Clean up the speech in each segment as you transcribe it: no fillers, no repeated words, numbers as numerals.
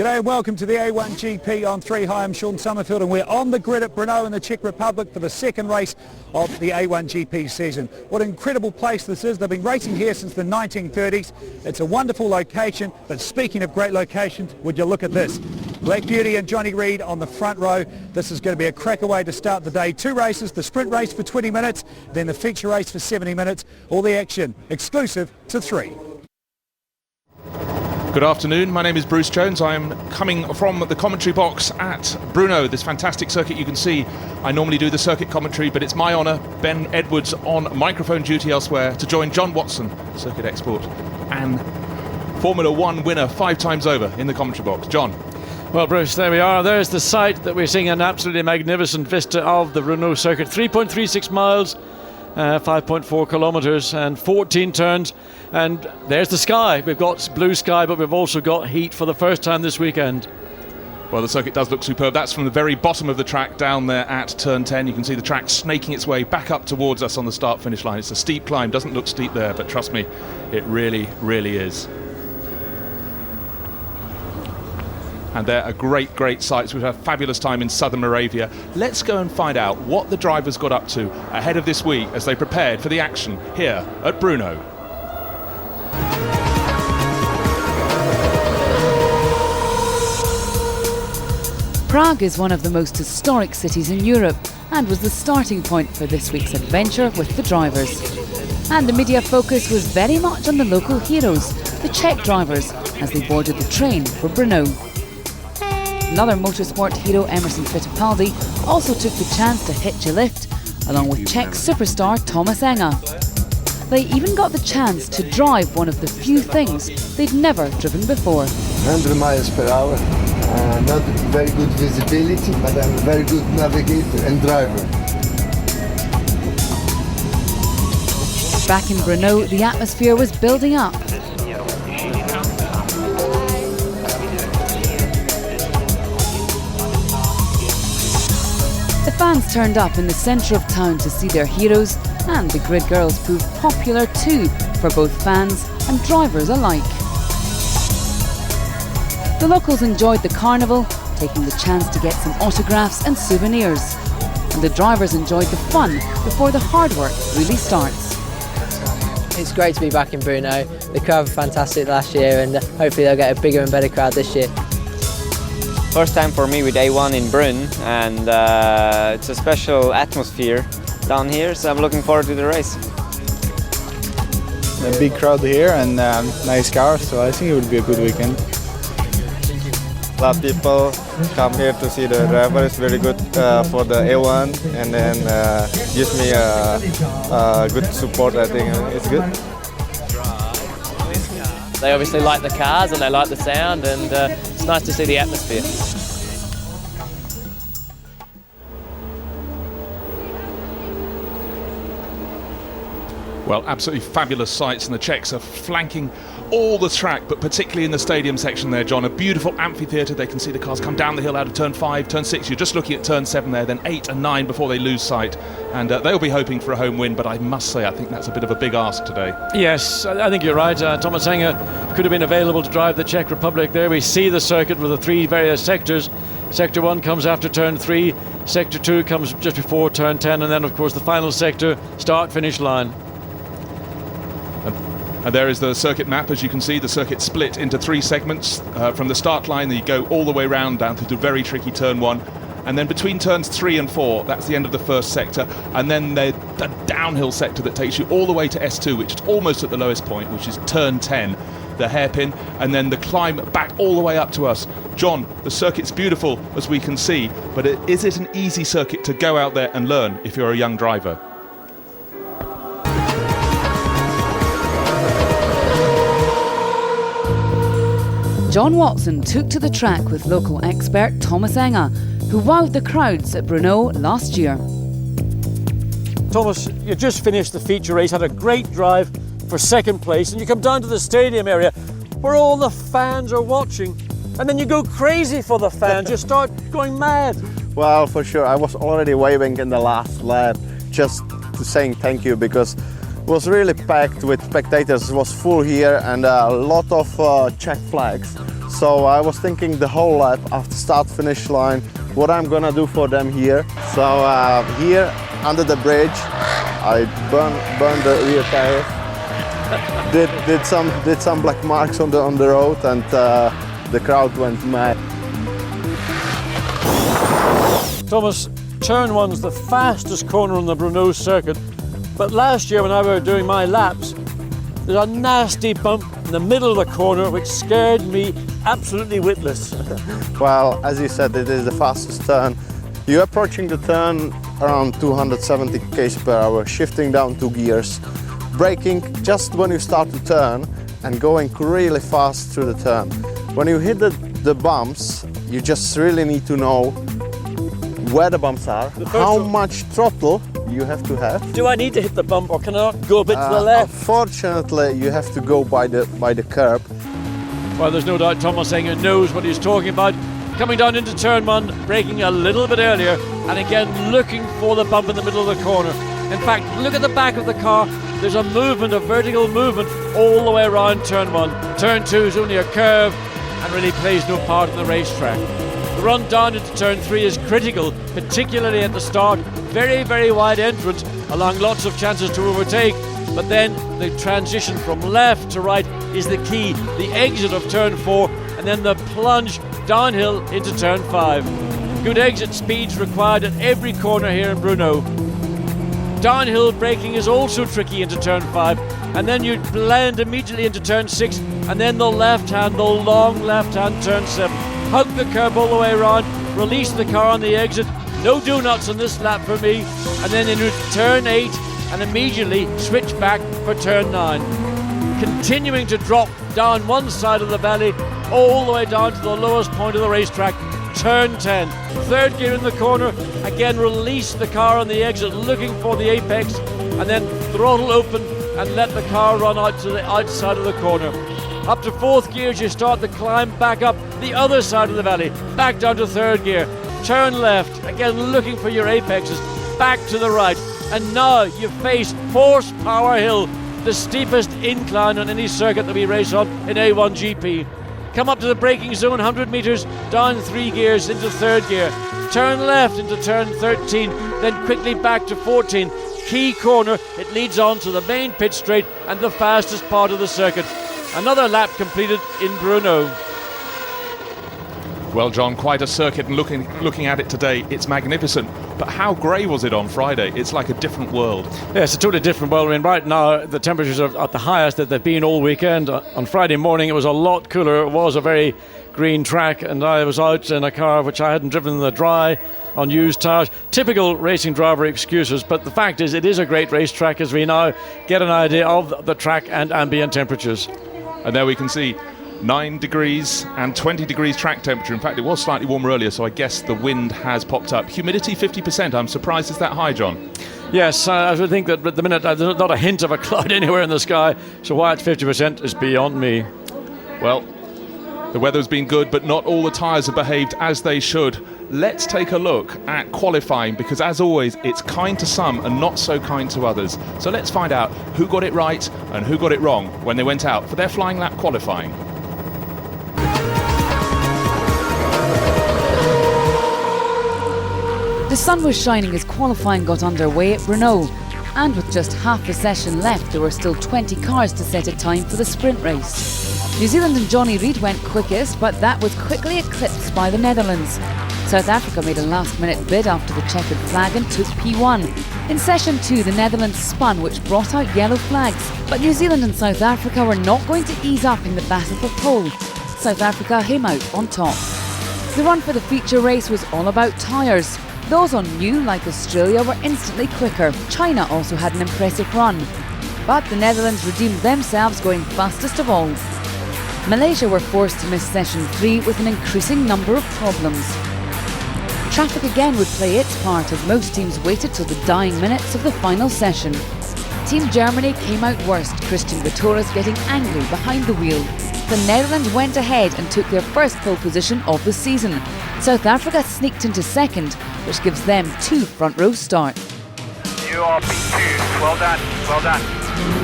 G'day and welcome to the A1GP on 3. Hi, I'm Sean Summerfield and we're on the grid at Brno in the Czech Republic for the second race of the A1GP season. What an incredible place this is. They've been racing here since the 1930s. It's a wonderful location, but speaking of great locations, would you look at this? Black Beauty and Johnny Reid on the front row. This is going to be a cracker way to start the day. Two races, the sprint race for 20 minutes, then the feature race for 70 minutes. All the action exclusive to 3. Good afternoon, my name is Bruce Jones. I'm coming from the commentary box at Brno, this fantastic circuit you can see. I normally do the circuit commentary, but it's my honour, Ben Edwards on microphone duty elsewhere, to join John Watson, circuit expert, and Formula 1 winner 5 times over in the commentary box. John. Well, Bruce, there we are. There's the site that we're seeing, an absolutely magnificent vista of the Brno circuit. 3.36 miles. 5.4 kilometres and 14 turns, and there's the sky. We've got blue sky, but we've also got heat for the first time this weekend. Well, the circuit does look superb. That's from the very bottom of the track down there at turn 10. You can see the track snaking its way back up towards us on the start-finish line. It's a steep climb. Doesn't look steep there, but trust me, it really, really is. And they're a great sights. We've had a fabulous time in southern Moravia. Let's go and find out what the drivers got up to ahead of this week as they prepared for the action here at Brno. Prague is one of the most historic cities in Europe and was the starting point for this week's adventure with the drivers. And the media focus was very much on the local heroes, the Czech drivers, as they boarded the train for Brno. Another motorsport hero, Emerson Fittipaldi, also took the chance to hitch a lift, along with Czech superstar Thomas Enger. They even got the chance to drive one of the few things they'd never driven before. 100 miles per hour, not very good visibility, but I'm a very good navigator and driver. Back in Brno, the atmosphere was building up. The fans turned up in the centre of town to see their heroes, and the grid girls proved popular too for both fans and drivers alike. The locals enjoyed the carnival, taking the chance to get some autographs and souvenirs. And the drivers enjoyed the fun before the hard work really starts. It's great to be back in Brno. The crowd were fantastic last year, and hopefully they'll get a bigger and better crowd this year. First time for me with A1 in Brno, and it's a special atmosphere down here, so I'm looking forward to the race. A big crowd here and nice cars, so I think it will be a good weekend. A lot of people come here to see the driver. It's very good for the A1, and then gives me a good support. I think it's good. They obviously like the cars and they like the sound, and it's nice to see the atmosphere. Well, absolutely fabulous sights, and the Czechs are flanking all the track, but particularly in the stadium section there, John. A beautiful amphitheatre. They can see the cars come down the hill out of turn 5, turn 6. You're just looking at turn 7 there, then 8 and 9 before they lose sight. And they'll be hoping for a home win, but I must say I think that's a bit of a big ask today. Yes, I think you're right. Thomas Enger could have been available to drive the Czech Republic. There we see the circuit with the 3 various sectors. Sector 1 comes after turn 3, Sector 2 comes just before turn 10, and then of course the final sector, start-finish line. And there is the circuit map. As you can see, the circuit split into 3 segments. From the start line, you go all the way round down through the very tricky turn 1. And then between turns 3 and 4, that's the end of the first sector. And then the downhill sector that takes you all the way to S2, which is almost at the lowest point, which is turn 10, the hairpin. And then the climb back all the way up to us. John, the circuit's beautiful, as we can see, but is it an easy circuit to go out there and learn if you're a young driver? John Watson took to the track with local expert Thomas Enger, who wowed the crowds at Brno last year. Thomas, you just finished the feature race, had a great drive for second place, and you come down to the stadium area where all the fans are watching, and then you go crazy for the fans, you start going mad. Well, for sure, I was already waving in the last lap, just saying thank you, because it was really packed with spectators. It was full here, and a lot of Czech flags So I was thinking the whole lap after start-finish line, what I'm gonna do for them here. So here under the bridge, I burned the rear tires. did some black marks on the road, and the crowd went mad. Thomas, turn 1's the fastest corner on the Brno circuit, but last year when I were doing my laps, there's a nasty bump in the middle of the corner which scared me absolutely witless. Well, as you said, it is the fastest turn. You're approaching the turn around 270 km per hour, shifting down 2 gears, braking just when you start to turn and going really fast through the turn. When you hit the bumps, you just really need to know where the bumps are, how much throttle you have to have. Do I need to hit the bump or can I not go a bit to the left? Unfortunately, you have to go by the curb. Well, there's no doubt Thomas Enger knows what he's talking about. Coming down into turn 1, braking a little bit earlier, and again looking for the bump in the middle of the corner. In fact, look at the back of the car. There's a movement, a vertical movement all the way around turn 1. Turn 2 is only a curve and really plays no part in the racetrack. The run down into turn 3 is critical, particularly at the start. Very, very wide entrance, allowing lots of chances to overtake. But then the transition from left to right is the key. The exit of turn 4 and then the plunge downhill into turn 5. Good exit speeds required at every corner here in Brno. Downhill braking is also tricky into turn 5, and then you blend immediately into turn 6, and then the long left hand turn 7. Hug the curb all the way around, release the car on the exit, no do-nuts on this lap for me, and then into turn 8 and immediately switch back for turn 9. Continuing to drop down one side of the valley all the way down to the lowest point of the racetrack, turn 10. Third gear in the corner, again release the car on the exit looking for the apex, and then throttle open and let the car run out to the outside of the corner. Up to fourth gear as you start the climb back up the other side of the valley, back down to third gear, turn left, again looking for your apexes, back to the right, and now you face Horsepower Hill, the steepest incline on any circuit that we race on in A1GP. Come up to the braking zone, 100 metres, down 3 gears into third gear, turn left into turn 13, then quickly back to 14. Key corner, it leads on to the main pit straight and the fastest part of the circuit. Another lap completed in Brno. Well, John, quite a circuit, and looking at it today, it's magnificent. But how grey was it on Friday? It's like a different world. Yeah, it's a totally different world. I mean, right now, the temperatures are at the highest that they've been all weekend. On Friday morning, it was a lot cooler. It was a very green track, and I was out in a car which I hadn't driven in the dry on used tyres. Typical racing driver excuses, but the fact is it is a great racetrack as we now get an idea of the track and ambient temperatures. And there we can see 9 degrees and 20 degrees track temperature. In fact, it was slightly warmer earlier, so I guess the wind has popped up. Humidity 50%. I'm surprised it's that high, John. Yes, I would think that at the minute there's not a hint of a cloud anywhere in the sky, so why it's 50% is beyond me. Well, the weather's been good, but not all the tyres have behaved as they should. Let's take a look at qualifying, because as always, it's kind to some and not so kind to others. So let's find out who got it right and who got it wrong when they went out for their flying lap qualifying. The sun was shining as qualifying got underway at Brno, and with just half a session left, there were still 20 cars to set a time for the sprint race. New Zealand and Johnny Reid went quickest, but that was quickly eclipsed by the Netherlands. South Africa made a last-minute bid after the checkered flag and took P1. In session 2, the Netherlands spun, which brought out yellow flags, but New Zealand and South Africa were not going to ease up in the battle for pole. South Africa came out on top. The run for the feature race was all about tyres. Those on new, like Australia, were instantly quicker. China also had an impressive run, but the Netherlands redeemed themselves, going fastest of all. Malaysia were forced to miss session 3 with an increasing number of problems. Traffic again would play its part as most teams waited till the dying minutes of the final session. Team Germany came out worst, Christian Vittoris getting angry behind the wheel. The Netherlands went ahead and took their first pole position of the season. South Africa sneaked into second, which gives them 2 front row starts. You are P2, well done, well done.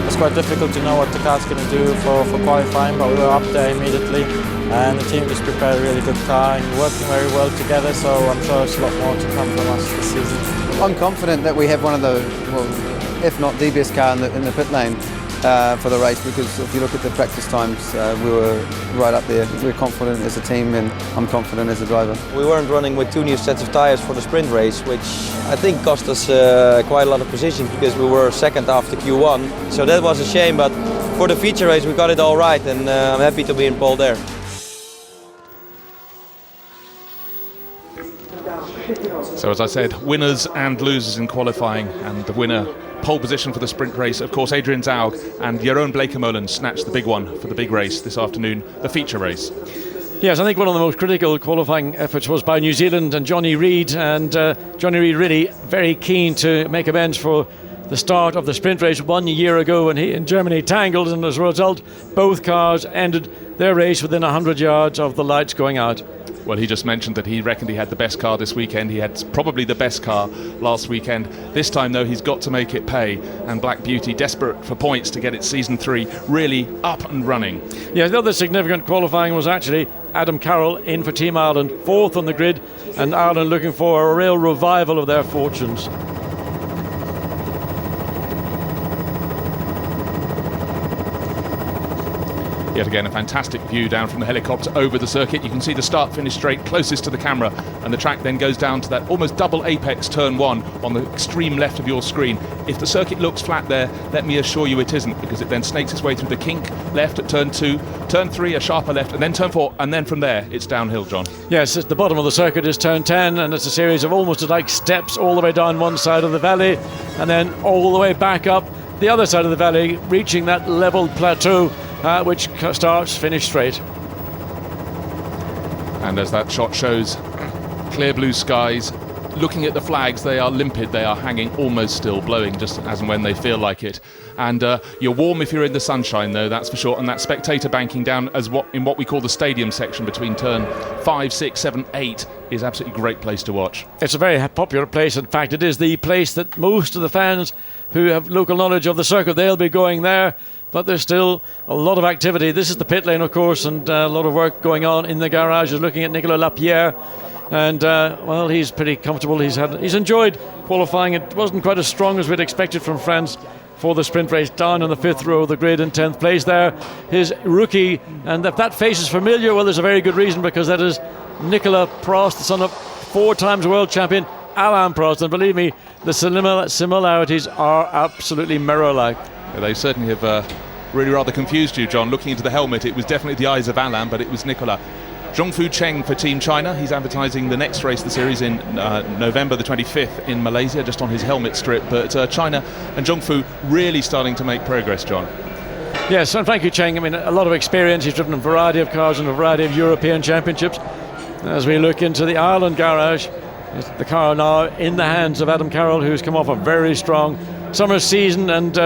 It's quite difficult to know what the car's going to do for qualifying, but we were up there immediately, and the team just prepared a really good car and working very well together, so I'm sure there's a lot more to come from us this season. I'm confident that we have one of the, well, if not the best car in the pit lane for the race, because if you look at the practice times, we were right up there. We're confident as a team, and I'm confident as a driver. We weren't running with 2 new sets of tyres for the sprint race, which I think cost us quite a lot of position, because we were second after Q1. So that was a shame, but for the feature race we got it all right, and I'm happy to be in pole there. So as I said, winners and losers in qualifying, and the winner pole position for the sprint race, of course, Adrian Zaug and Jeroen Bleekemolen snatched the big one for the big race this afternoon, the feature race. Yes, I think one of the most critical qualifying efforts was by New Zealand and Johnny Reid, and Johnny Reid really very keen to make amends for the start of the sprint race 1 year ago when he and Germany tangled, and as a result both cars ended their race within 100 yards of the lights going out. Well, he just mentioned that he reckoned he had the best car this weekend. He had probably the best car last weekend. This time, though, he's got to make it pay. And Black Beauty, desperate for points to get its Season 3 really up and running. Yeah, the other significant qualifying was actually Adam Carroll in for Team Ireland, 4th on the grid, and Ireland looking for a real revival of their fortunes. Yet again, a fantastic view down from the helicopter over the circuit. You can see the start-finish straight closest to the camera, and the track then goes down to that almost double apex turn 1 on the extreme left of your screen. If the circuit looks flat there, let me assure you it isn't, because it then snakes its way through the kink left at turn 2, turn 3 a sharper left, and then turn 4, and then from there it's downhill, John. Yes, at the bottom of the circuit is turn 10, and it's a series of almost like steps all the way down one side of the valley and then all the way back up the other side of the valley, reaching that level plateau which starts finish straight. And as that shot shows, clear blue skies. Looking at the flags, they are limpid, they are hanging almost still, blowing just as and when they feel like it. And you're warm if you're in the sunshine, though, that's for sure. And that spectator banking down as in what we call the stadium section between turn 5, 6, 7, 8 is absolutely a great place to watch. It's a very popular place. In fact, it is the place that most of the fans who have local knowledge of the circuit, they'll be going there. But there's still a lot of activity. This is the pit lane, of course, and a lot of work going on in the garage. Looking at Nicolas Lapierre, and well, he's pretty comfortable. He's enjoyed qualifying. It wasn't quite as strong as we'd expected from France for the sprint race. Down in the 5th row of the grid in 10th place there, his rookie, and if that face is familiar, well, there's a very good reason, because that is Nicolas Prost, the son of 4-time world champion Alain Prost, and believe me, the similarities are absolutely mirror-like. Yeah, they certainly have really rather confused you, John. Looking into the helmet, it was definitely the eyes of Alain, but it was Nicolas. Zhongfu Cheng for Team China. He's advertising the next race of the series in November the 25th in Malaysia, just on his helmet strip. But China and Zhongfu really starting to make progress, John. Yes, and thank you, Cheng. I mean, a lot of experience. He's driven a variety of cars in a variety of European championships. As we look into the Ireland garage, the car now in the hands of Adam Carroll, who's come off a very strong summer season, and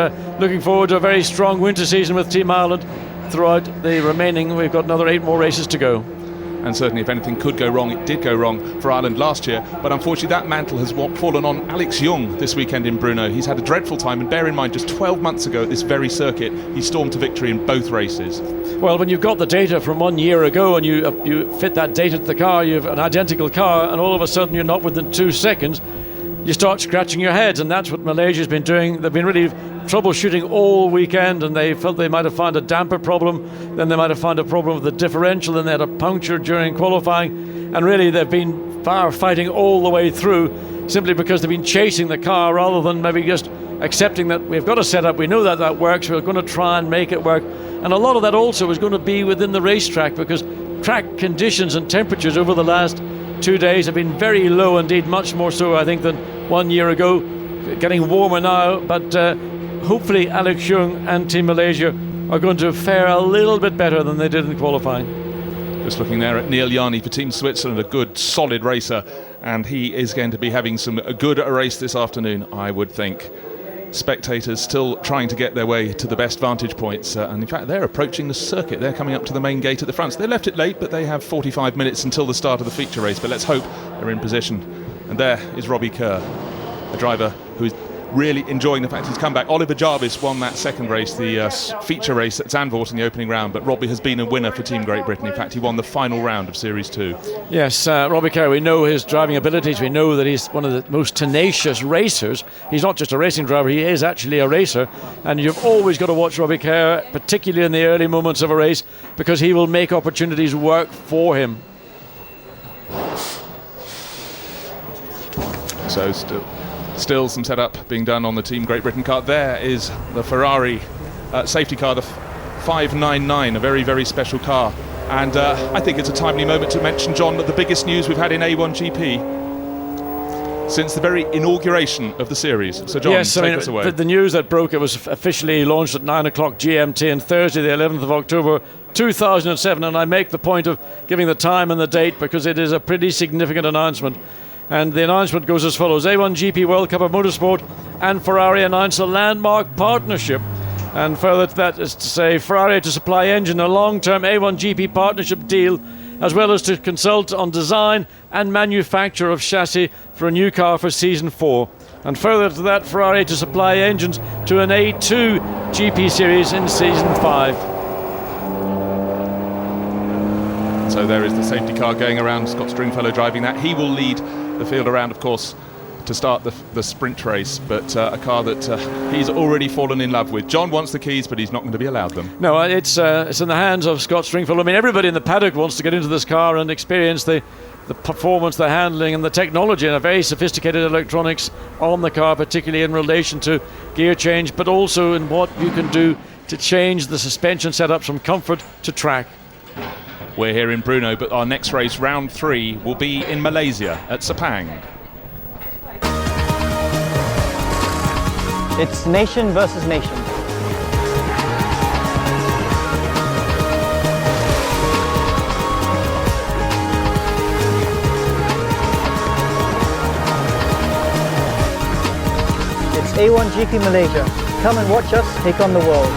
looking forward to a very strong winter season with Team Ireland throughout the remaining. We've got another 8 more races to go. And certainly if anything could go wrong, it did go wrong for Ireland last year, but unfortunately that mantle has fallen on Alex Young this weekend in Brno. He's had a dreadful time, and bear in mind, just 12 months ago at this very circuit he stormed to victory in both races. Well, when you've got the data from 1 year ago and you fit that data to the car, you have an identical car, and all of a sudden you're not within 2 seconds, you start scratching your heads. And that's what Malaysia's been doing. They've been really troubleshooting all weekend, and they felt they might have found a damper problem, then they might have found a problem with the differential, then they had a puncture during qualifying, and really they've been fighting all the way through, simply because they've been chasing the car rather than maybe just accepting that we've got a setup, we know that works, we're going to try and make it work. And a lot of that also is going to be within the racetrack, because track conditions and temperatures over the last 2 days have been very low indeed, much more so I think than 1 year ago. Getting warmer now, but hopefully Alex Young and Team Malaysia are going to fare a little bit better than they did in qualifying. Just looking there at Neil Yarni for Team Switzerland, a good solid racer, and he is going to be having a good race this afternoon, I would think. Spectators still trying to get their way to the best vantage points, and in fact they're approaching the circuit. They're coming up to the main gate at the front. So they left it late, but they have 45 minutes until the start of the feature race, but let's hope they're in position. And there is Robbie Kerr, a driver who really enjoying the fact he's come back. Oliver Jarvis won that second race, the feature race at Zandvoort in the opening round, but Robbie has been a winner for Team Great Britain. In fact, he won the final round of Series 2. Yes, Robbie Kerr, we know his driving abilities. We know that he's one of the most tenacious racers. He's not just a racing driver, he is actually a racer. And you've always got to watch Robbie Kerr, particularly in the early moments of a race, because he will make opportunities work for him. So still some setup being done on the Team Great Britain car. There is the Ferrari safety car, the 599, a very, very special car. And I think it's a timely moment to mention, John, that the biggest news we've had in A1GP since the very inauguration of the series. So, John, yes, take us away. The news that broke, it was officially launched at 9 o'clock GMT on Thursday, the 11th of October, 2007. And I make the point of giving the time and the date because it is a pretty significant announcement. And the announcement goes as follows. A1GP World Cup of Motorsport and Ferrari announced a landmark partnership. And further to that is to say Ferrari to supply engine a long-term A1GP partnership deal, as well as to consult on design and manufacture of chassis for a new car for Season 4. And further to that, Ferrari to supply engines to an A2 GP series in Season 5. So there is the safety car going around, Scott Stringfellow driving that. He will lead the field around, of course, to start the sprint race, but a car that he's already fallen in love with. John wants the keys, but he's not going to be allowed them. No, it's in the hands of Scott Stringfellow. I mean, everybody in the paddock wants to get into this car and experience the performance, the handling and the technology and a very sophisticated electronics on the car, particularly in relation to gear change, but also in what you can do to change the suspension setups from comfort to track. We're here in Brno, but our next race, round 3, will be in Malaysia at Sepang. It's nation versus nation. It's A1GP Malaysia. Come and watch us take on the world.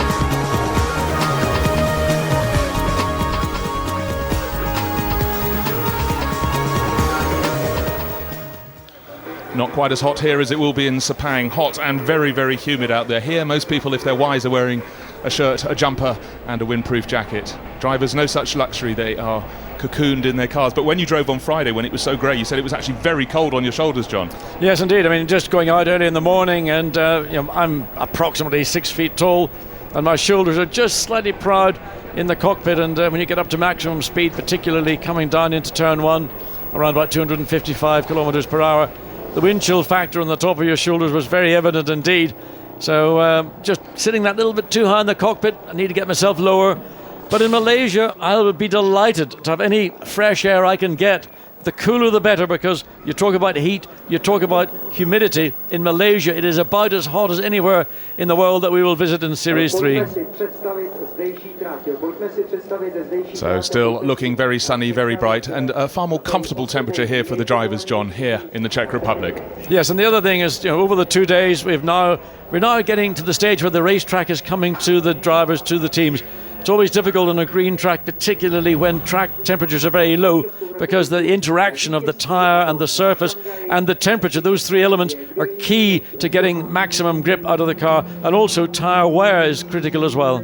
Not quite as hot here as it will be in Sepang. Hot and very, very humid out there. Here, most people, if they're wise, are wearing a shirt, a jumper and a windproof jacket. Drivers, no such luxury. They are cocooned in their cars. But when you drove on Friday, when it was so grey, you said it was actually very cold on your shoulders, John. Yes, indeed. I mean, just going out early in the morning and I'm approximately 6 feet tall and my shoulders are just slightly proud in the cockpit. And when you get up to maximum speed, particularly coming down into turn 1, around about 255 kilometres per hour, the wind chill factor on the top of your shoulders was very evident indeed. So just sitting that little bit too high in the cockpit, I need to get myself lower. But in Malaysia, I'll be delighted to have any fresh air I can get. The cooler the better, because you talk about heat, you talk about humidity. In Malaysia, it is about as hot as anywhere in the world that we will visit in Series 3. So still looking very sunny, very bright, and a far more comfortable temperature here for the drivers, John, here in the Czech Republic. Yes, and the other thing is, over the 2 days, we're now getting to the stage where the racetrack is coming to the drivers, to the teams. It's always difficult on a green track, particularly when track temperatures are very low, because the interaction of the tyre and the surface and the temperature, those 3 elements are key to getting maximum grip out of the car, and also tyre wear is critical as well.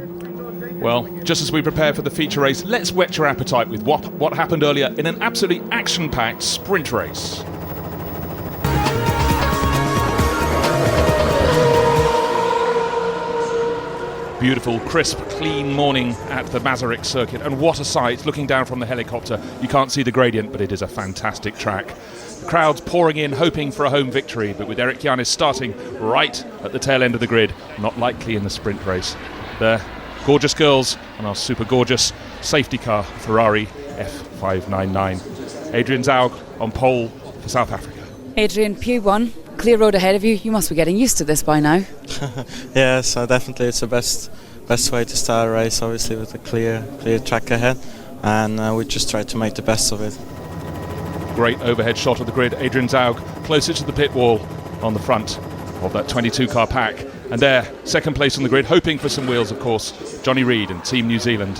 Well, just as we prepare for the feature race, let's whet your appetite with what happened earlier in an absolutely action-packed sprint race. Beautiful, crisp, clean morning at the Masaryk circuit, and what a sight. Looking down from the helicopter, you can't see the gradient, but it is a fantastic track. The crowds pouring in, hoping for a home victory, but with Eric Giannis starting right at the tail end of the grid, not likely in the sprint race. The gorgeous girls on our super gorgeous safety car, Ferrari F599. Adrian Zaug on pole for South Africa. Adrian, P1. Clear road ahead of you. You must be getting used to this by now. Yes, definitely. It's the best way to start a race, obviously, with a clear track ahead, and we just try to make the best of it. Great overhead shot of the grid. Adrian Zaug closer to the pit wall on the front of that 22-car pack. And there, second place on the grid, hoping for some wheels, of course, Johnny Reid and Team New Zealand.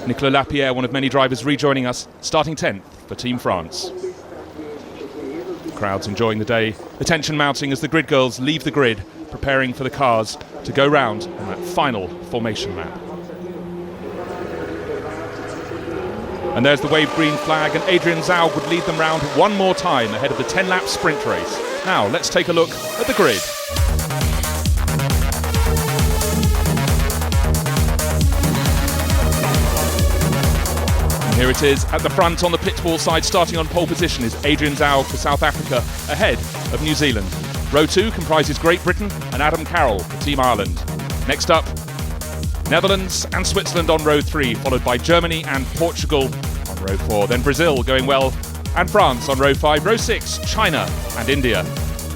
Nicolas Lapierre, one of many drivers rejoining us, starting 10th for Team France. crowds enjoying the day. The tension mounting as the grid girls leave the grid, preparing for the cars to go round on that final formation lap. And there's the wave green flag, and Adrian Zaug would lead them round one more time ahead of the 10-lap sprint race. Now let's take a look at the grid. Here it is at the front on the pit wall side, starting on pole position is Adrian Zaug for South Africa, ahead of New Zealand. Row 2 comprises Great Britain and Adam Carroll for Team Ireland. Next up, Netherlands and Switzerland on row 3, followed by Germany and Portugal on row 4. Then Brazil going well, and France on row 5. Row 6, China and India.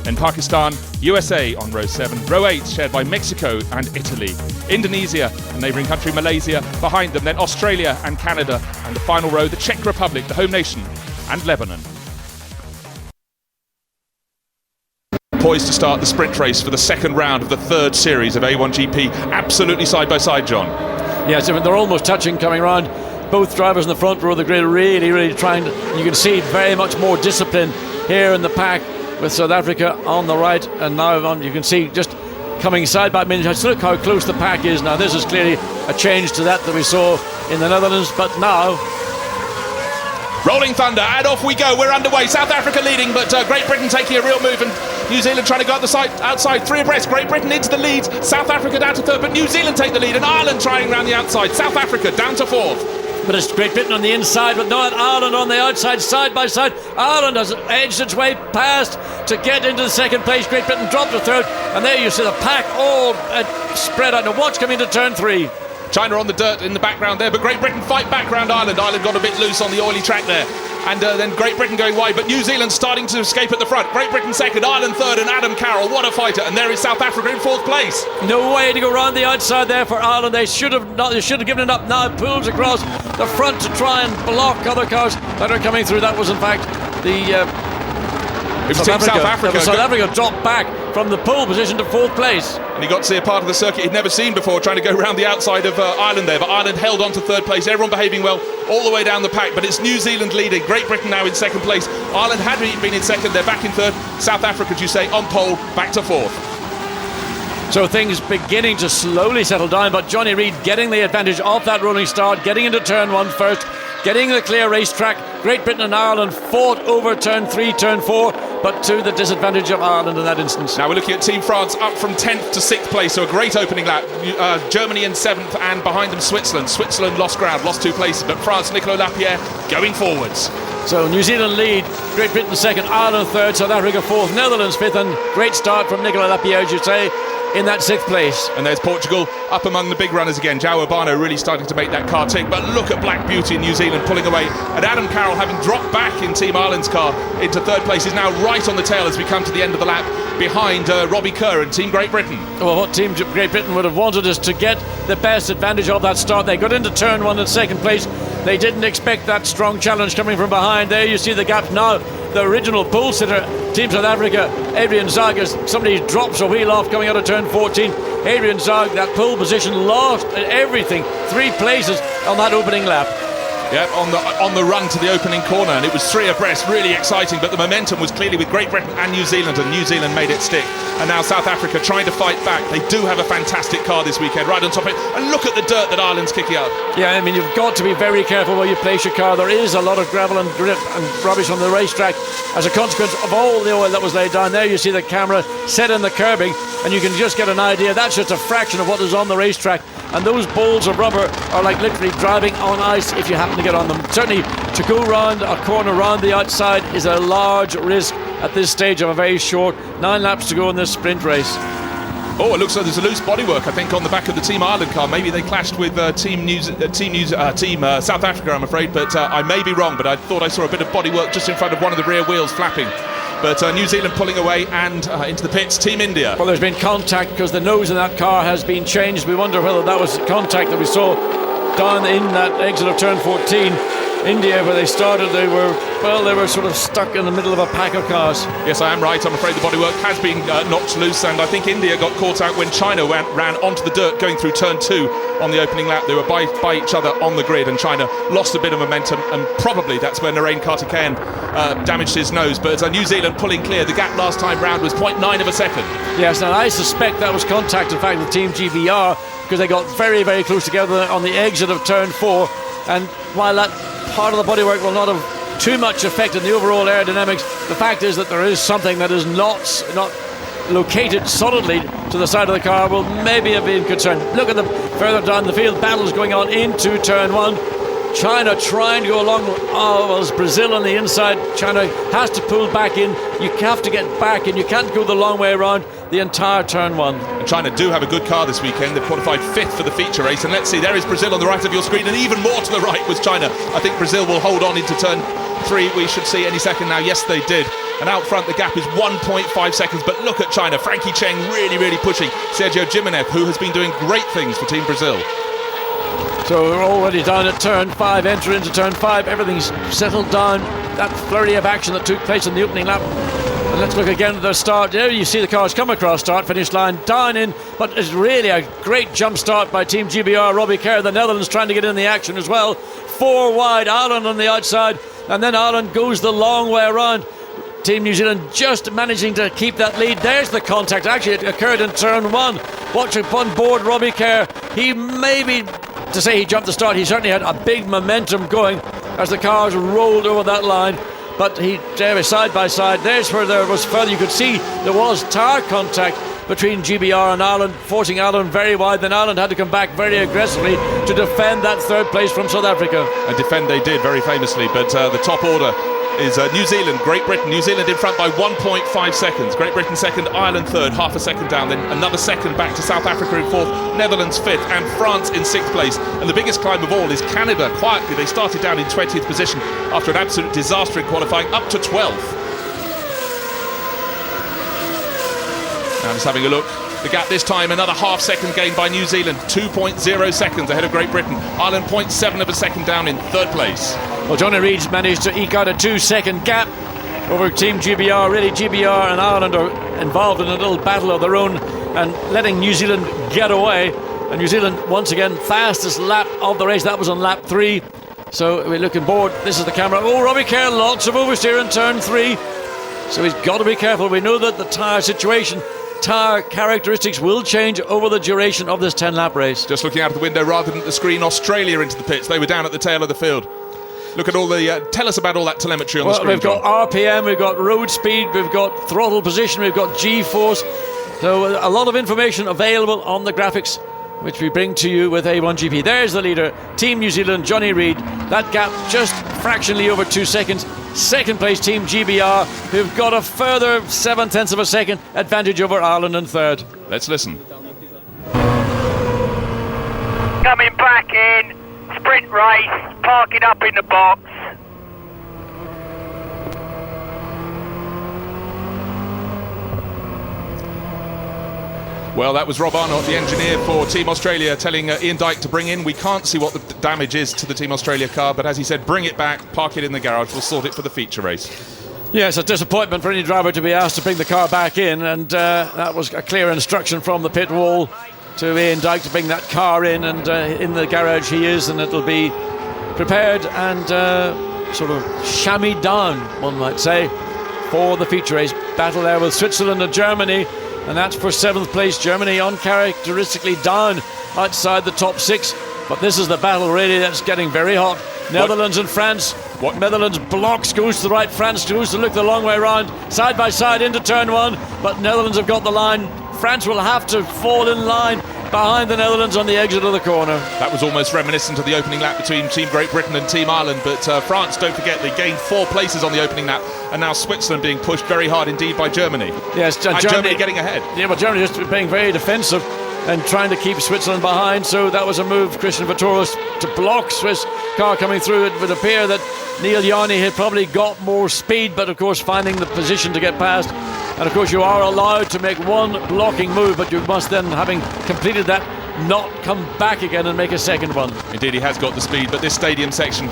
Then Pakistan, USA on row 7. Row 8 shared by Mexico and Italy. Indonesia and neighbouring country Malaysia behind them. Then Australia and Canada. And the final row, the Czech Republic, the home nation, and Lebanon. Poised to start the sprint race for the second round of the third series of A1GP. Absolutely side by side, John. Yes, they're almost touching coming round. Both drivers in the front row of the grid really trying to, you can see very much more discipline here in the pack, with South Africa on the right, and now you can see just coming side by side. Just look how close the pack is now. This is clearly a change to that we saw in the Netherlands, but now rolling thunder, and off we go. We're underway. South Africa leading, but Great Britain taking a real move, and New Zealand trying to go outside, 3 abreast. Great Britain into the lead, South Africa down to 3rd, but New Zealand take the lead, and Ireland trying around the outside. South Africa down to 4th. But it's Great Britain on the inside, but not Ireland on the outside, side by side. Ireland has edged its way past to get into the second place. Great Britain dropped to 3rd, and there you see the pack all spread out. Now watch coming to turn 3. China on the dirt in the background there, but Great Britain fight back round Ireland. Ireland got a bit loose on the oily track there. And then Great Britain going wide, but New Zealand starting to escape at the front. Great Britain 2nd, Ireland 3rd, and Adam Carroll, what a fighter. And there is South Africa in 4th place. No way to go round the outside there for Ireland. They should have given it up. Now it pulls across the front to try and block other cars that are coming through. That was in fact the South Africa dropped back from the pole position to 4th place. And he got to see a part of the circuit he'd never seen before, trying to go around the outside of Ireland there, but Ireland held on to 3rd place, everyone behaving well all the way down the pack, but it's New Zealand leading. Great Britain now in 2nd place. Ireland had been in 2nd, they're back in 3rd. South Africa, as you say, on pole, back to 4th. So things beginning to slowly settle down, but Johnny Reid getting the advantage of that rolling start, getting into turn 1 first, getting the clear racetrack. Great Britain and Ireland fought over turn 3, turn 4, but to the disadvantage of Ireland in that instance. Now we're looking at Team France up from 10th to 6th place, so a great opening lap. Germany in 7th, and behind them Switzerland. Switzerland lost ground, lost 2 places, but France, Nicolas Lapierre going forwards. So New Zealand lead, Great Britain 2nd, Ireland 3rd, South Africa 4th, Netherlands 5th, and great start from Nicolas Lapierre, as you say, in that 6th place. And there's Portugal up among the big runners again. João Urbano really starting to make that car tick, but look at Black Beauty in New Zealand pulling away, and Adam Carroll, having dropped back in Team Ireland's car into 3rd place, is now right on the tail as we come to the end of the lap behind Robbie Kerr and Team Great Britain. Well, what Team Great Britain would have wanted is to get the best advantage of that start. They got into turn 1 in 2nd place. They didn't expect that strong challenge coming from behind. There you see the gap now. The original pole sitter, Team South Africa, Adrian Zaug, as somebody drops a wheel off coming out of turn 14. Adrian Zaug, that pole position, lost everything. 3 places on that opening lap. Yeah, on the run to the opening corner, and it was 3 abreast, really exciting, but the momentum was clearly with Great Britain and New Zealand made it stick. And now South Africa trying to fight back. They do have a fantastic car this weekend, right on top of it, and look at the dirt that Ireland's kicking up. Yeah, I mean, you've got to be very careful where you place your car. There is a lot of gravel and grit and rubbish on the racetrack as a consequence of all the oil that was laid down. There you see the camera set in the curbing, and you can just get an idea. That's just a fraction of what is on the racetrack, and those balls of rubber are like literally driving on ice if you happen to get on them. Certainly to go round a corner round the outside is a large risk at this stage of a very short 9 laps to go in this sprint race. Oh, it looks like there's a loose bodywork, I think, on the back of the Team Ireland car. Maybe they clashed with Team South Africa, I'm afraid, but I may be wrong, but I thought I saw a bit of bodywork just in front of one of the rear wheels flapping. But New Zealand pulling away, and into the pits, Team India. Well, there's been contact because the nose in that car has been changed. We wonder whether that was contact that we saw down in that exit of turn 14. India, where they started, they were sort of stuck in the middle of a pack of cars. Yes, I am right. I'm afraid the bodywork has been knocked loose, and I think India got caught out when China ran onto the dirt going through turn 2 on the opening lap. They were by each other on the grid, and China lost a bit of momentum, and probably that's where Narain Karthikeyan damaged his nose. But New Zealand pulling clear. The gap last time round was 0.9 of a second. Yes, and I suspect that was contact, in fact, with Team GBR, because they got very, very close together on the exit of turn 4, and while that part of the bodywork will not have too much effect in the overall aerodynamics, the fact is that there is something that is not located solidly to the side of the car will maybe have been concerned. Look at the further down the field, battles going on into turn 1. China trying to go along. Well, it's Brazil on the inside. China has to pull back in. You have to get back in. You can't go the long way around the entire turn 1. And China do have a good car this weekend. They've qualified 5th for the feature race. And let's see, there is Brazil on the right of your screen, and even more to the right was China. I think Brazil will hold on into turn 3. We should see any second now. Yes, they did. And out front, the gap is 1.5 seconds. But look at China. Frankie Cheng really, really pushing Sergio Jimenez, who has been doing great things for Team Brazil. So we're already down at turn 5, enter into turn 5. Everything's settled down. That flurry of action that took place in the opening lap. And let's look again at the start. There you see the cars come across start-finish line, down in, but it's really a great jump start by Team GBR. Robbie Kerr, the Netherlands, trying to get in the action as well. 4 wide, Ireland on the outside, and then Ireland goes the long way around. Team New Zealand just managing to keep that lead. There's the contact. Actually, it occurred in turn 1. Watching on board Robbie Kerr, he maybe, to say he jumped the start, he certainly had a big momentum going as the cars rolled over that line. But he side by side. There's where there was further. You could see there was tire contact between GBR and Ireland, forcing Ireland very wide. Then Ireland had to come back very aggressively to defend that 3rd place from South Africa. And defend they did very famously. But the top order is New Zealand, Great Britain. New Zealand in front by 1.5 seconds. Great Britain 2nd, Ireland 3rd, half a second down. Then another second back to South Africa in 4th, Netherlands 5th, and France in 6th place. And the biggest climb of all is Canada. Quietly, they started down in 20th position after an absolute disaster in qualifying, up to 12th. Now just having a look. The gap this time, another half second gain by New Zealand, 2.0 seconds ahead of Great Britain. Ireland 0.7 of a second down in 3rd place. Well, Johnny Reid's managed to eke out a 2-second gap over Team GBR. Really, GBR and Ireland are involved in a little battle of their own and letting New Zealand get away. And New Zealand, once again, fastest lap of the race. That was on lap 3. So we're looking board. This is the camera. Oh, Robbie Kerr, lots of oversteer in turn 3. So he's got to be careful. We know that the tyre situation, tyre characteristics will change over the duration of this 10-lap race. Just looking out of the window rather than at the screen, Australia into the pits. They were down at the tail of the field. Look at all the... tell us about all that telemetry on the screen, We've got RPM, we've got road speed, we've got throttle position, we've got G-force. So a lot of information available on the graphics, which we bring to you with A1GP. There's the leader, Team New Zealand, Johnny Reid. That gap just fractionally over 2 seconds. 2nd place, Team GBR, who've got a further 0.7 of a second advantage over Ireland in 3rd. Let's listen. Coming back in, sprint race, parking up in the box. Well, that was Rob Arnott, the engineer for Team Australia, telling Ian Dyke to bring in. We can't see what the damage is to the Team Australia car, but as he said, bring it back, park it in the garage, we'll sort it for the feature race. Yes, a disappointment for any driver to be asked to bring the car back in, and that was a clear instruction from the pit wall to Ian Dyke to bring that car in, and in the garage he is, and it'll be prepared and sort of chamois down, one might say, for the feature race. Battle there with Switzerland and Germany, and that's for 7th place. Germany uncharacteristically down outside the top 6, but this is the battle really that's getting very hot. Netherlands and France. Netherlands blocks, goes to the right, France goes to look the long way around, side by side into turn 1, but Netherlands have got the line. France will have to fall in line behind the Netherlands on the exit of the corner. That was almost reminiscent of the opening lap between Team Great Britain and Team Ireland, but France, don't forget, they gained 4 places on the opening lap, and now Switzerland being pushed very hard indeed by Germany. Yes, Germany getting ahead. Yeah, but Germany just being very defensive and trying to keep Switzerland behind, so that was a move, Christian Vatoris, to block Swiss car coming through. It would appear that Neil Yarni had probably got more speed, but of course finding the position to get past. And of course you are allowed to make one blocking move, but you must then, having completed that, not come back again and make a second one. Indeed, he has got the speed, but this stadium section,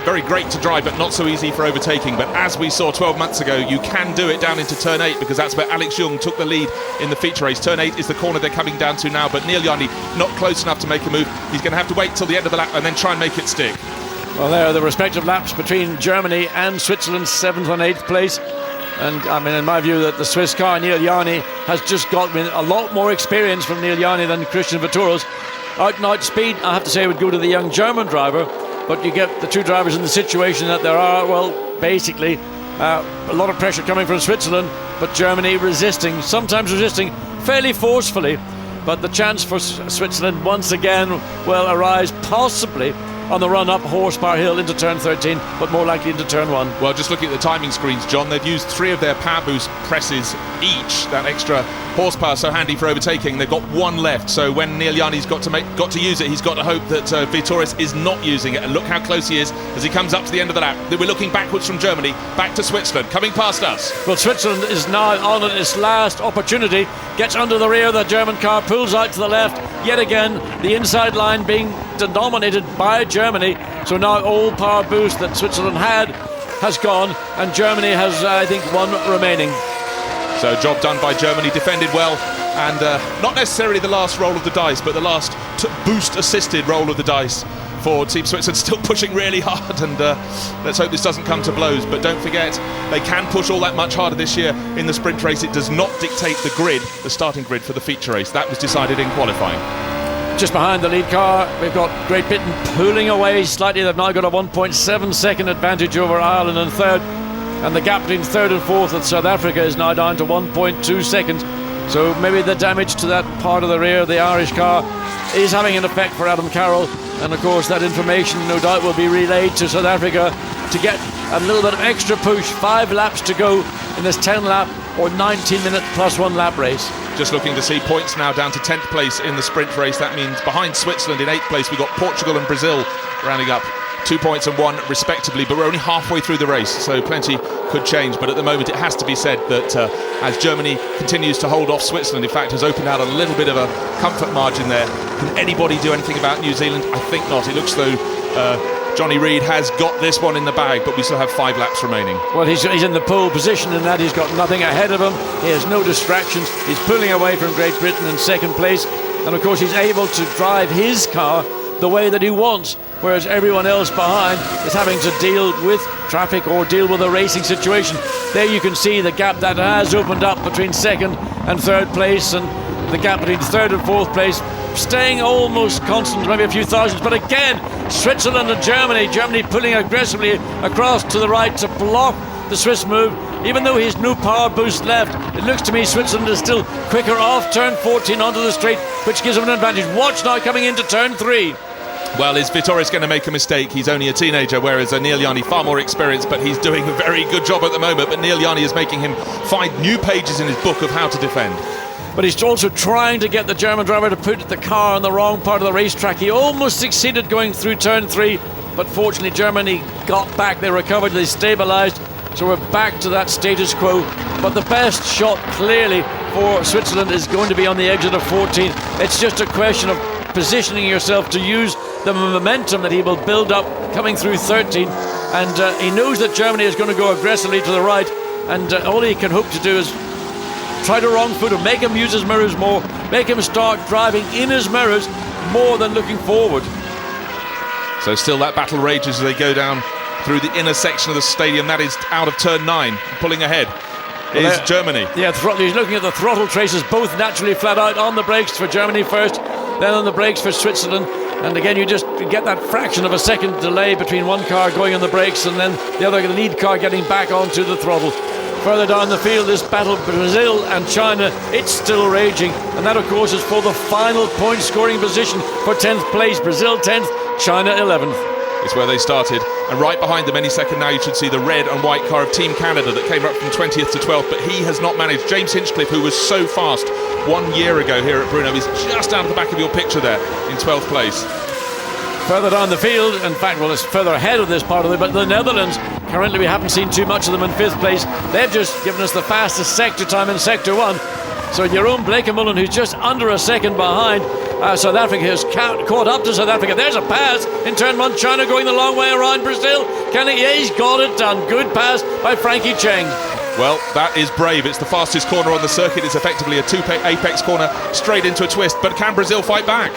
very great to drive, but not so easy for overtaking. But as we saw 12 months ago, you can do it down into turn 8, because that's where Alex Jung took the lead in the feature race. Turn 8 is the corner they're coming down to now, but Neil Yanni not close enough to make a move. He's going to have to wait till the end of the lap and then try and make it stick. Well, there are the respective laps between Germany and Switzerland, 7th and 8th place. And I mean, in my view, that the Swiss car, Neil Yanni, has just got a lot more experience from Neil Yanni than Christian Vittoros. Out and out speed, I have to say, would go to the young German driver, but you get the two drivers in the situation that there are, well, basically a lot of pressure coming from Switzerland, but Germany resisting, sometimes resisting fairly forcefully. But the chance for Switzerland once again will arise possibly on the run up Horsepower Hill into turn 13, but more likely into turn 1. Well, just looking at the timing screens, John, they've used 3 of their power boost presses each. That extra horsepower so handy for overtaking. They've got 1 left, so when Neil Yanni's got to use it, he's got to hope that Vittoris is not using it. And look how close he is as he comes up to the end of the lap. We're looking backwards from Germany, back to Switzerland, coming past us. Well, Switzerland is now on its last opportunity, gets under the rear of the German car, pulls out to the left, yet again the inside line being dominated by Germany. So now all power boost that Switzerland had has gone, and Germany has, I think, 1 remaining. So job done by Germany, defended well, and not necessarily the last roll of the dice, but the last boost assisted roll of the dice for Team Switzerland. Still pushing really hard, and let's hope this doesn't come to blows. But don't forget, they can push all that much harder this year in the sprint race. It does not dictate the grid, the starting grid for the feature race. That was decided in qualifying. Just behind the lead car, we've got Great Britain pulling away slightly. They've now got a 1.7 second advantage over Ireland in third, and the gap between third and fourth with South Africa is now down to 1.2 seconds. So maybe the damage to that part of the rear, the Irish car, is having an effect for Adam Carroll, and of course that information no doubt will be relayed to South Africa to get a little bit of extra push. 5 laps to go in this 10 lap or 19-minute plus 1 lap race. Just looking to see points now down to 10th place in the sprint race. That means behind Switzerland in 8th place we've got Portugal and Brazil rounding up 2 points and 1 respectively, but we're only halfway through the race, so plenty could change. But at the moment it has to be said that as Germany continues to hold off Switzerland, in fact has opened out a little bit of a comfort margin there. Can anybody do anything about New Zealand? I think not. It looks though Johnny Reid has got this one in the bag, but we still have 5 laps remaining. Well, he's in the pole position in that he's got nothing ahead of him. He has no distractions. He's pulling away from Great Britain in second place, and of course he's able to drive his car the way that he wants, whereas everyone else behind is having to deal with traffic or deal with a racing situation. There you can see the gap that has opened up between second and third place, and the gap between third and fourth place staying almost constant, maybe a few thousands. But again, Switzerland and Germany pulling aggressively across to the right to block the Swiss move. Even though he has no power boost left, it looks to me Switzerland is still quicker off turn 14 onto the straight, which gives them an advantage. Watch now coming into turn 3. Well, is Vittoris going to make a mistake? He's only a teenager, whereas Neil Yanni far more experienced, but he's doing a very good job at the moment. But Neil Yanni is making him find new pages in his book of how to defend. But he's also trying to get the German driver to put the car on the wrong part of the racetrack. He almost succeeded going through turn 3, but fortunately Germany got back, they recovered, they stabilised, so we're back to that status quo. But the best shot clearly for Switzerland is going to be on the exit of 14. It's just a question of positioning yourself to use the momentum that he will build up coming through 13, and he knows that Germany is going to go aggressively to the right, and all he can hope to do is try to wrong foot him, make him use his mirrors more, make him start driving in his mirrors more than looking forward. So still that battle rages as they go down through the inner section of the stadium. That is out of turn 9. Pulling ahead is Germany. Yeah, he's looking at the throttle traces, both naturally flat out. On the brakes for Germany first, then on the brakes for Switzerland. And again, you just get that fraction of a second delay between one car going on the brakes and then the lead car getting back onto the throttle. Further down the field, this battle, Brazil and China, it's still raging. And that, of course, is for the final point-scoring position for 10th place. Brazil 10th, China 11th. It's where they started. And right behind them, any second now, you should see the red and white car of Team Canada that came up from 20th to 12th. But he has not managed. James Hinchcliffe, who was so fast 1 year ago here at Brno, is just out of the back of your picture there in 12th place. Further down the field, in fact, well, it's further ahead of this part of it, but the Netherlands, currently we haven't seen too much of them in 5th place. They've just given us the fastest sector time in Sector 1. So Jeroen Bleekemolen, who's just under a second behind, South Africa has caught up to South Africa. There's a pass in turn 1. China going the long way around Brazil. Can he? Yeah, he's got it done. Good pass by Frankie Cheng. Well, that is brave. It's the fastest corner on the circuit. It's effectively a two-apex corner straight into a twist. But can Brazil fight back?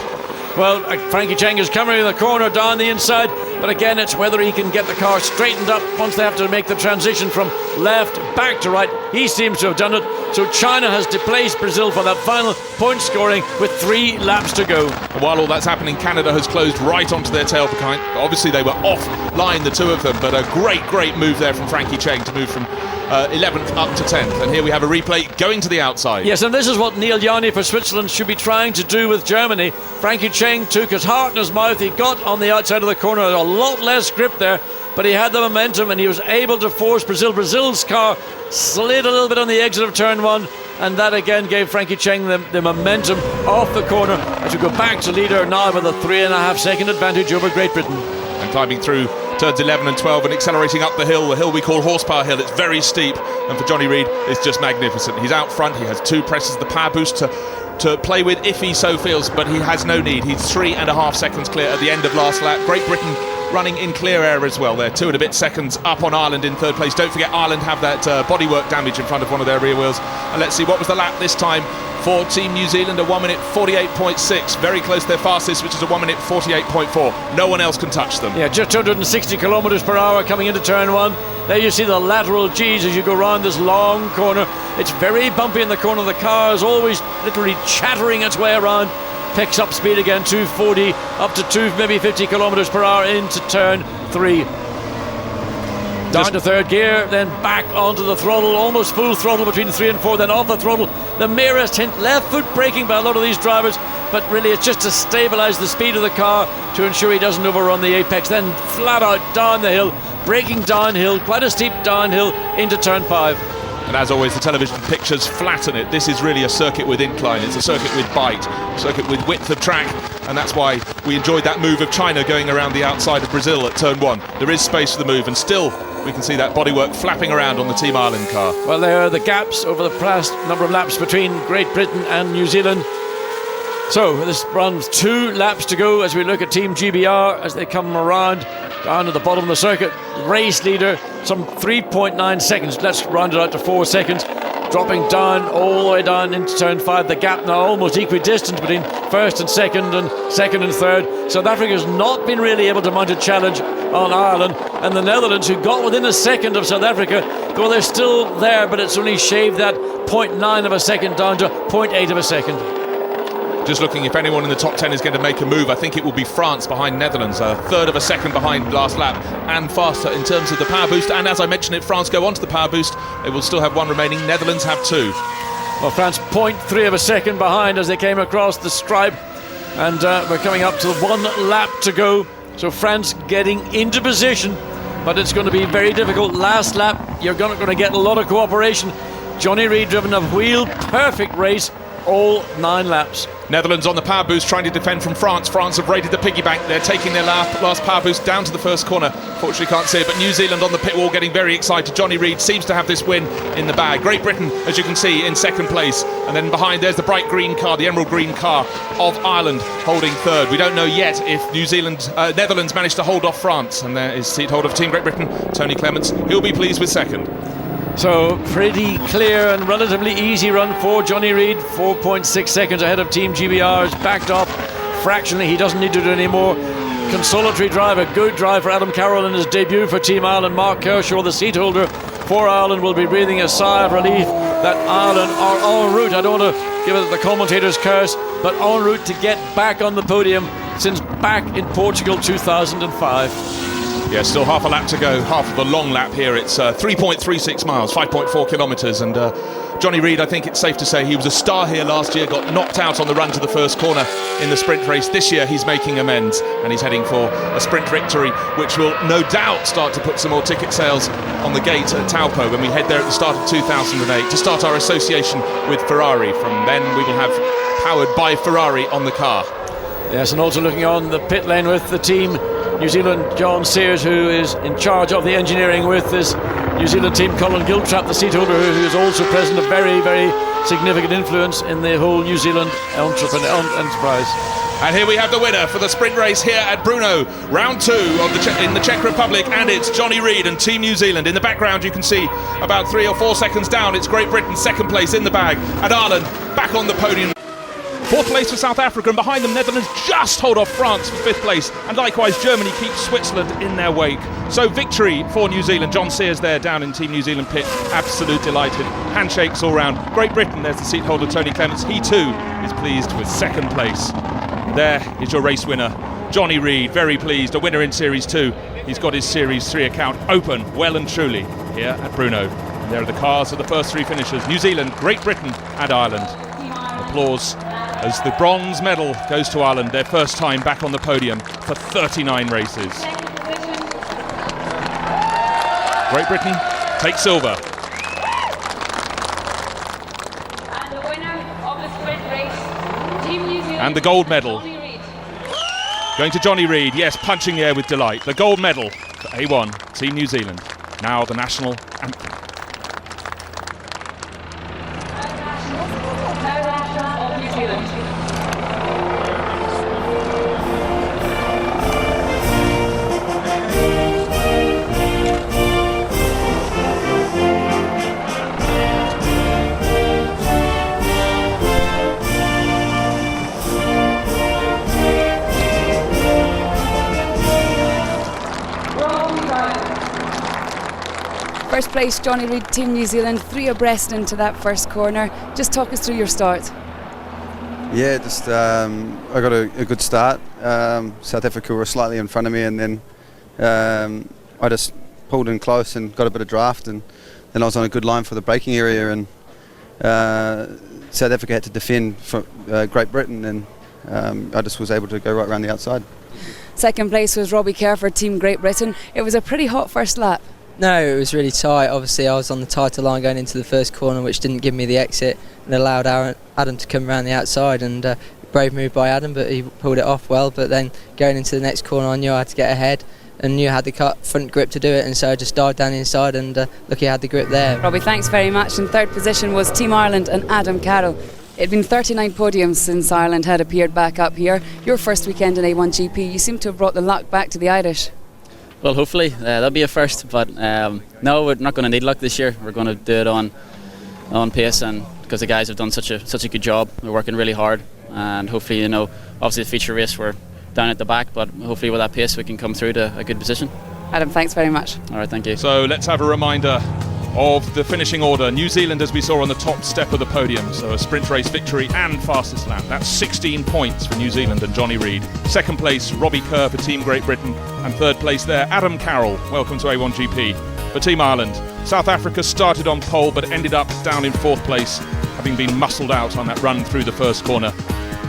Well, Frankie Cheng is coming in the corner down the inside, but again, it's whether he can get the car straightened up once they have to make the transition from left back to right. He seems to have done it. So China has displaced Brazil for that final point scoring with 3 laps to go. And while all that's happening, Canada has closed right onto their tail behind. Obviously, they were offline, the two of them, but a great move there from Frankie Cheng to move from 11th up to 10th. And here we have a replay going to the outside. Yes, and this is what Neil Yanni for Switzerland should be trying to do with Germany. Frankie Cheng took his heart in his mouth. He got on the outside of the corner, a lot less grip there, but he had the momentum and he was able to force Brazil. Brazil's car slid a little bit on the exit of turn 1, and that again gave Frankie Cheng the momentum off the corner as we go back to leader now with a 3.5 second advantage over Great Britain. And climbing through turns 11 and 12 and accelerating up the hill we call Horsepower Hill. It's very steep, and for Johnny Reid it's just magnificent. He's out front, he has 2 presses, the power boost to play with if he so feels, but he has no need. He's 3.5 seconds clear at the end of last lap. Great Britain running in clear air as well. They're 2 and a bit seconds up on Ireland in 3rd place. Don't forget Ireland have that bodywork damage in front of one of their rear wheels. And let's see, what was the lap this time for Team New Zealand? A 1 minute 48.6, very close to their fastest, which is a 1 minute 48.4. No one else can touch them. Yeah, just 260 kilometres per hour coming into turn 1. There you see the lateral G's as you go round this long corner. It's very bumpy in the corner. The car is always literally chattering its way around. Picks up speed again, 240 up to 250 kilometres per hour into turn 3. Down to 3rd gear, then back onto the throttle, almost full throttle between 3 and 4, then off the throttle. The merest hint, left foot braking by a lot of these drivers, but really it's just to stabilise the speed of the car to ensure he doesn't overrun the apex. Then flat out down the hill, braking downhill, quite a steep downhill into turn 5. And as always, the television pictures flatten it. This is really a circuit with incline. It's a circuit with bite, a circuit with width of track, and that's why we enjoyed that move of China going around the outside of Brazil at turn 1. There is space for the move, and still we can see that bodywork flapping around on the Team Ireland car. Well, there are the gaps over the past number of laps between Great Britain and New Zealand. So this runs 2 laps to go as we look at Team GBR as they come around down at the bottom of the circuit. Race leader, some 3.9 seconds. Let's round it out to 4 seconds. Dropping down all the way down into turn 5. The gap now almost equidistant between 1st and 2nd and 2nd and 3rd. South Africa's not been really able to mount a challenge on Ireland, and the Netherlands, who got within a second of South Africa, well, they're still there, but it's only shaved that 0.9 of a second down to 0.8 of a second. Just looking if anyone in the top 10 is going to make a move, I think it will be France behind Netherlands, a 1/3 of a second behind last lap and faster in terms of the power boost. And as I mentioned, if France go onto the power boost, they will still have 1 remaining. Netherlands have 2. Well, France 0.3 of a second behind as they came across the stripe, and we're coming up to 1 lap to go. So France getting into position, but it's going to be very difficult. Last lap, you're going to get a lot of cooperation. Johnny Reid driven a wheel perfect race all 9 laps. Netherlands on the power boost trying to defend from France. France have raided the piggy bank. They're taking their last power boost down to the first corner. Fortunately can't see it, but New Zealand on the pit wall getting very excited. Johnny Reid seems to have this win in the bag. Great Britain, as you can see, in 2nd place. And then behind there's the bright green car, the emerald green car of Ireland holding 3rd. We don't know yet if Netherlands managed to hold off France. And there is seat holder of Team Great Britain, Tony Clements. He'll be pleased with 2nd. So pretty clear and relatively easy run for Johnny Reid. 4.6 seconds ahead of Team GBR. Is backed off fractionally. He doesn't need to do any more. Consolatory drive, a good drive for Adam Carroll in his debut for Team Ireland. Mark Kershaw, the seat holder for Ireland, will be breathing a sigh of relief that Ireland are en route. I don't want to give it the commentator's curse, but en route to get back on the podium since back in Portugal 2005. Yeah, still half a lap to go, half of a long lap here. It's 3.36 miles, 5.4 kilometres, and Johnny Reid, I think it's safe to say he was a star here last year, got knocked out on the run to the first corner in the sprint race. This year he's making amends, and he's heading for a sprint victory, which will no doubt start to put some more ticket sales on the gate at Taupo when we head there at the start of 2008 to start our association with Ferrari. From then we will have powered by Ferrari on the car. Yes, and also looking on the pit lane with the team New Zealand, John Sears, who is in charge of the engineering with this New Zealand team. Colin Giltrap, the seat holder, who is also present, a very, very significant influence in the whole New Zealand enterprise. And here we have the winner for the sprint race here at Brno, round 2 of in the Czech Republic, and it's Johnny Reid and Team New Zealand. In the background you can see about 3 or 4 seconds down, it's Great Britain second place in the bag, and Ireland back on the podium. 4th place for South Africa, and behind them Netherlands just hold off France for 5th place, and likewise Germany keeps Switzerland in their wake. So victory for New Zealand. John Sears there down in Team New Zealand pit, absolute delighted, handshakes all round. Great Britain, there's the seat holder Tony Clements, he too is pleased with 2nd place. There is your race winner, Johnny Reid, very pleased, a winner in Series 2. He's got his Series 3 account open well and truly here at Brno. And there are the cars of the first 3 finishers, New Zealand, Great Britain and Ireland. Applause as the bronze medal goes to Ireland, their first time back on the podium for 39 races. Great Britain takes silver. And the winner of the sprint race, Team New Zealand. And the gold medal going to Johnny Reid, yes, punching the air with delight. The gold medal for A1, Team New Zealand. Now the national anthem. First place, Johnny Reid, Team New Zealand, 3 abreast into that first corner. Just talk us through your start. Yeah, just I got a good start. South Africa were slightly in front of me, and then I just pulled in close and got a bit of draft, and then I was on a good line for the braking area, and South Africa had to defend from Great Britain, and I just was able to go right around the outside. Second place was Robbie Kerr for Team Great Britain. It was a pretty hot first lap. No, it was really tight. Obviously I was on the tighter line going into the first corner, which didn't give me the exit and allowed Adam to come around the outside, and brave move by Adam, but he pulled it off well. But then going into the next corner I knew I had to get ahead and knew I had the front grip to do it, and so I just dived down the inside, and lucky I had the grip there. Robbie, thanks very much. In third position was Team Ireland and Adam Carroll. It had been 39 podiums since Ireland had appeared back up here. Your first weekend in A1GP, you seem to have brought the luck back to the Irish. Well, hopefully that'll be a first, but no, we're not going to need luck this year. We're going to do it on pace, and because the guys have done such a good job. We're working really hard, and hopefully, obviously the feature race we're down at the back, but hopefully with that pace we can come through to a good position. Adam, thanks very much. All right, thank you. So let's have a reminder of the finishing order. New Zealand, as we saw on the top step of the podium, so a sprint race victory and fastest lap. That's 16 points for New Zealand and Johnny Reid. Second place, Robbie Kerr for Team Great Britain, and third place there, Adam Carroll. Welcome to A1GP. For Team Ireland, South Africa started on pole but ended up down in 4th place, having been muscled out on that run through the first corner.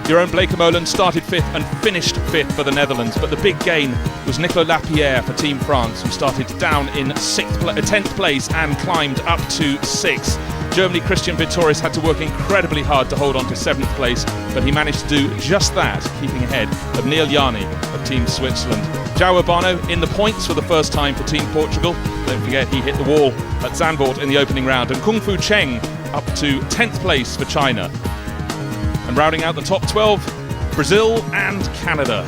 Jeroen Blekemolen started 5th and finished 5th for the Netherlands, but the big gain was Nicolas Lapierre for Team France, who started down in 10th place and climbed up to 6th. Germany Christian Vittorius had to work incredibly hard to hold on to 7th place, but he managed to do just that, keeping ahead of Neil Jani of Team Switzerland. João Urbano in the points for the first time for Team Portugal. Don't forget he hit the wall at Zandvoort in the opening round, and Kung Fu Cheng up to 10th place for China. And rounding out the top 12, Brazil and Canada.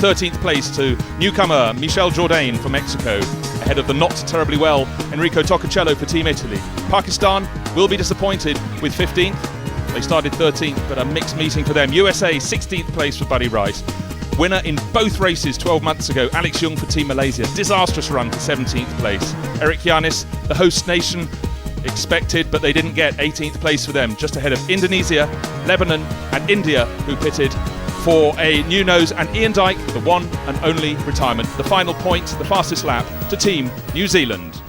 13th place to newcomer Michel Jourdain for Mexico, ahead of the not terribly well Enrico Toccacello for Team Italy. Pakistan will be disappointed with 15th. They started 13th, but a mixed meeting for them. USA, 16th place for Buddy Wright. Winner in both races 12 months ago, Alex Young for Team Malaysia. Disastrous run for 17th place. Eric Yanis, the host nation, expected, but they didn't get 18th place for them, just ahead of Indonesia, Lebanon and India, who pitted for a new nose, and Ian Dyke, the one and only retirement. The final point, the fastest lap to Team New Zealand.